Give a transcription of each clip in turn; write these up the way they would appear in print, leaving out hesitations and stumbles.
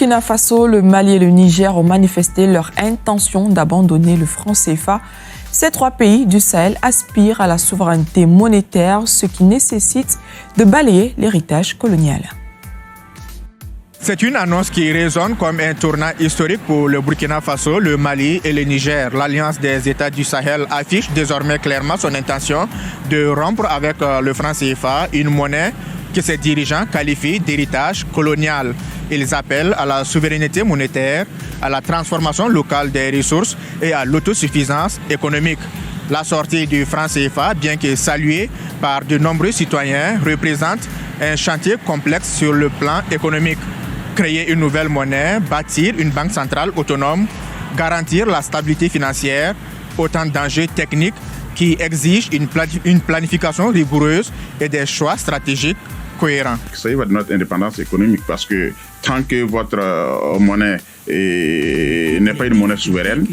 Burkina Faso, le Mali et le Niger ont manifesté leur intention d'abandonner le franc CFA. Ces trois pays du Sahel aspirent à la souveraineté monétaire, ce qui nécessite de balayer l'héritage colonial. C'est une annonce qui résonne comme un tournant historique pour le Burkina Faso, le Mali et le Niger. L'Alliance des États du Sahel affiche désormais clairement son intention de rompre avec le franc CFA, une monnaie que ses dirigeants qualifient d'héritage colonial. Ils appellent à la souveraineté monétaire, à la transformation locale des ressources et à l'autosuffisance économique. La sortie du franc CFA, bien que saluée par de nombreux citoyens, représente un chantier complexe sur le plan économique. Créer une nouvelle monnaie, bâtir une banque centrale autonome, garantir la stabilité financière, autant d'enjeux techniques qui exigent une planification rigoureuse et des choix stratégiques cohérents. Ça va de notre indépendance économique parce que tant que votre monnaie n'est pas une monnaie souveraine,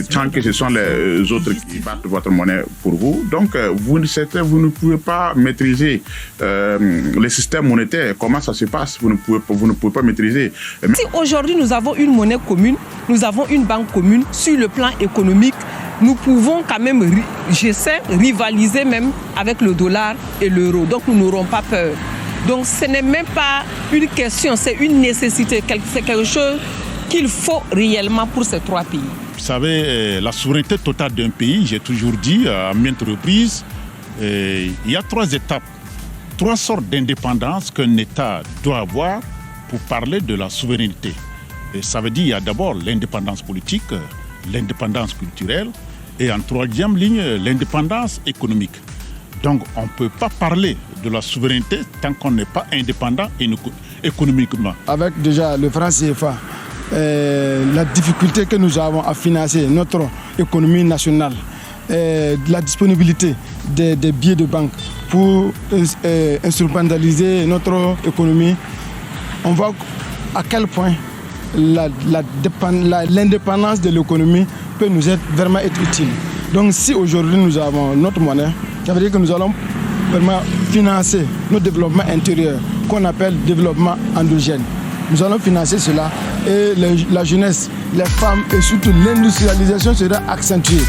tant que ce sont les autres qui battent votre monnaie pour vous, donc vous ne pouvez pas maîtriser le système monétaire. Comment ça se passe? Vous ne pouvez pas maîtriser. Si aujourd'hui nous avons une monnaie commune, nous avons une banque commune, sur le plan économique, nous pouvons quand même, rivaliser même avec le dollar et l'euro. Donc nous n'aurons pas peur. Donc ce n'est même pas une question, c'est une nécessité, c'est quelque chose qu'il faut réellement pour ces trois pays. Vous savez, la souveraineté totale d'un pays, j'ai toujours dit à maintes reprises, il y a trois étapes, trois sortes d'indépendance qu'un État doit avoir pour parler de la souveraineté. Et ça veut dire qu'il y a d'abord l'indépendance politique, l'indépendance culturelle et en troisième ligne, l'indépendance économique. Donc on ne peut pas parler de la souveraineté tant qu'on n'est pas indépendant économiquement. Avec déjà le franc CFA, la difficulté que nous avons à financer notre économie nationale, la disponibilité des billets de banque pour instrumentaliser notre économie, on voit à quel point l'indépendance de l'économie peut nous vraiment être utile. Donc si aujourd'hui nous avons notre monnaie, ça veut dire que nous allons vraiment financer notre développement intérieur, qu'on appelle développement endogène. Nous allons financer cela et la jeunesse, les femmes et surtout l'industrialisation sera accentuée.